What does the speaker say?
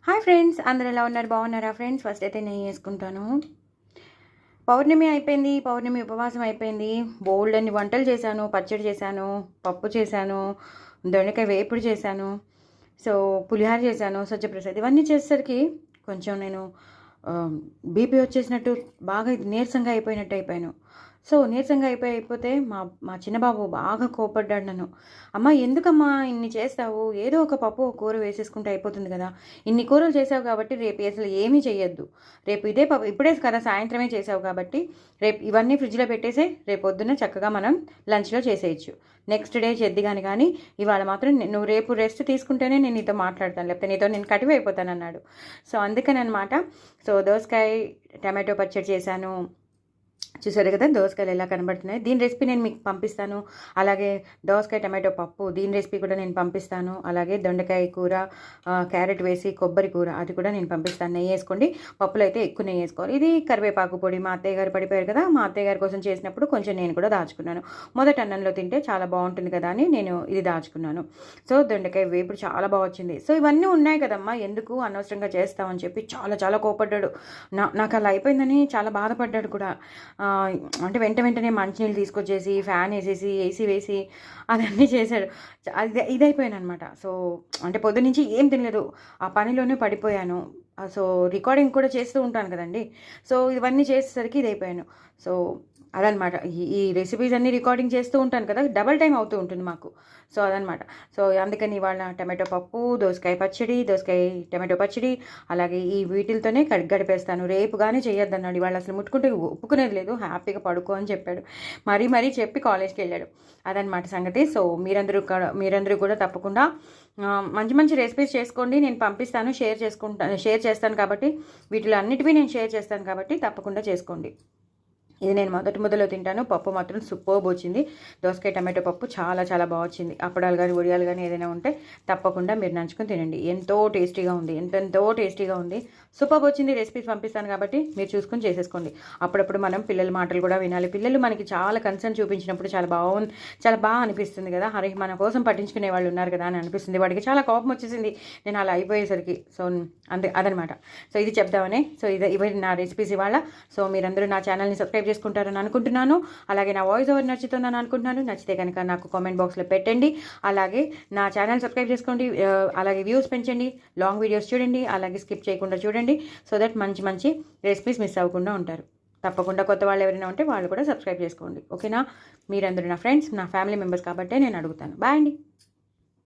Hi friends, అందరూ ఎలా ఉన్నారు? బాగున్నారా ఫ్రెండ్స్? ఫస్ట్ అయితే నెయ్యి వేసుకుంటాను. పౌర్ణమి అయిపోయింది, పౌర్ణమి ఉపవాసం అయిపోయింది. బోల్డ్ అన్ని వంటలు చేశాను, పచ్చడి చేశాను, పప్పు చేశాను, దొండకాయ వేపుడు చేశాను, సో పులిహార చేశాను, సజ్జప్రసాద్ ఇవన్నీ చేసేసరికి కొంచెం నేను బీపీ వచ్చేసినట్టు బాగా నీరసంగా అయిపోయాను. సో నీరసంగా అయిపోతే మా చిన్నబాబు బాగా కోపడ్డాడు నన్ను. అమ్మ ఎందుకమ్మా ఇన్ని చేస్తావు? ఏదో ఒక పప్పు ఒక కూర వేసేసుకుంటే అయిపోతుంది కదా. ఇన్ని కూరలు చేసావు కాబట్టి రేపు అసలు ఏమీ చేయొద్దు. రేపు ఇదే పప్పు ఇప్పుడే కదా సాయంత్రమే చేసావు కాబట్టి రేపు ఇవన్నీ ఫ్రిడ్జ్లో పెట్టేసే రేపు పొద్దున్న చక్కగా మనం లంచ్లో చేసేయచ్చు. నెక్స్ట్ డే చేద్ది కానీ ఇవాళ మాత్రం నువ్వు రేపు రెస్ట్ తీసుకుంటేనే నేను నీతో మాట్లాడతాను, లేకపోతే నీతో నేను కటివైపోతాను అన్నాడు. సో అందుకని అనమాట. సో దోసకాయ టమాటో పచ్చడి చేశాను. చూసారు కదా దోసకాయలు ఎలా కనబడుతున్నాయి. దీని రెసిపీ నేను మీకు పంపిస్తాను. అలాగే దోసకాయ టమాటో పప్పు దీని రెసిపీ కూడా నేను పంపిస్తాను. అలాగే దొండకాయ కూర, క్యారెట్ వేసి కొబ్బరి కూర అది కూడా నేను పంపిస్తాను. నెయ్యి వేసుకోండి, పప్పులు అయితే ఎక్కువ నెయ్యి వేసుకోవాలి. ఇది కరివేపాకు పొడి మా అత్తయ్య గారు పడిపోయారు కదా, మా అత్తయ్య గారి కోసం చేసినప్పుడు కొంచెం నేను కూడా దాచుకున్నాను. మొదటి అన్నంలో తింటే చాలా బాగుంటుంది కదా అని నేను ఇది దాచుకున్నాను. సో దొండకాయ వేపుడు చాలా బాగా వచ్చింది. సో ఇవన్నీ ఉన్నాయి కదమ్మా, ఎందుకు అనవసరంగా చేస్తామని చెప్పి చాలా కోపడ్డాడు. నాకు అలా అయిపోయిందని చాలా బాధపడ్డాడు కూడా. అంటే వెంటనే మంచినీళ్ళు తీసుకొచ్చేసి ఫ్యాన్ వేసేసి ఏసీ వేసి అదన్నీ చేశాడు. ఇదైపోయాను అనమాట. సో అంటే పొద్దునుంచి ఏం తినలేదు, ఆ పనిలోనే పడిపోయాను. సో రికార్డింగ్ కూడా చేస్తూ ఉంటాను కదండి. సో ఇవన్నీ చేసేసరికి ఇదైపోయాను. సో అదనమాట. ఈ రెసిపీస్ అన్నీ రికార్డింగ్ చేస్తూ ఉంటాను కదా, డబల్ టైం అవుతూ ఉంటుంది మాకు. సో అదనమాట. సో అందుకని ఇవాళ టమాటో పప్పు, దోసకాయ టమాటో పచ్చడి, అలాగే ఈ వీటితోనే గడిపేస్తాను. రేపు కానీ చేయొద్దన్నాడు. ఇవాళ అసలు ముట్టుకుంటే ఒప్పుకునేది లేదు, హ్యాపీగా పడుకో అని చెప్పాడు. మరీ చెప్పి కాలేజ్కి వెళ్ళాడు. అదనమాట సంగతి. సో మీరందరూ కూడా తప్పకుండా మంచి రెసిపీస్ చేసుకోండి. నేను పంపిస్తాను, షేర్ చేస్తాను కాబట్టి వీటిలో అన్నిటివి నేను షేర్ చేస్తాను కాబట్టి తప్పకుండా చేసుకోండి. ఇది నేను మొదలో తింటాను. పప్పు మాత్రం సూపర్బ్ వచ్చింది. దోసకాయ టమాటో పప్పు చాలా బాగా వచ్చింది. అప్పడాలు కానీ వడియాలు కానీ ఏదైనా ఉంటే తప్పకుండా మీరు నంచుకొని తినండి. ఎంతో టేస్టీగా ఉంది, ఎంతో టేస్టీగా ఉంది. సూపర్బ్ వచ్చింది. రెసిపీస్ పంపిస్తాను కాబట్టి మీరు చూసుకొని చేసేసుకోండి. అప్పుడప్పుడు మనం పిల్లల మాటలు కూడా వినాలి. పిల్లలు మనకి చాలా కన్సర్న్ చూపించినప్పుడు చాలా బాగా అనిపిస్తుంది కదా. హరి మన కోసం పట్టించుకునే వాళ్ళు ఉన్నారు కదా అని అనిపిస్తుంది. వాడికి చాలా కోపం వచ్చేసింది నేను అలా అయిపోయేసరికి. సో అదనమాట. సో ఇది చెప్దామని. సో ఇవి నా రెసిపీస్ ఇవాళ. సో మీరందరూ నా ఛానల్ని సబ్స్క్రైబ్ చేసుకుంటారని అనుకుంటున్నాను. అలాగే నా వాయిస్ ఓవర్ నచ్చుతుందని అనుకుంటున్నాను. నచ్చితే కనుక నాకు కామెంట్ బాక్స్లో పెట్టండి. అలాగే నా ఛానల్ సబ్స్క్రైబ్ చేసుకోండి. అలాగే వ్యూస్ పెంచండి, లాంగ్ వీడియోస్ చూడండి, అలాగే స్కిప్ చేయకుండా చూడండి. సో దట్ మంచి రెసిపీస్ మిస్ అవ్వకుండా ఉంటారు. తప్పకుండా కొత్త వాళ్ళు ఎవరైనా ఉంటే వాళ్ళు కూడా సబ్స్క్రైబ్ చేసుకోండి. ఓకేనా? మీరందరూ నా ఫ్రెండ్స్, నా ఫ్యామిలీ మెంబర్స్ కాబట్టే నేను అడుగుతాను. బాయ్ అండి.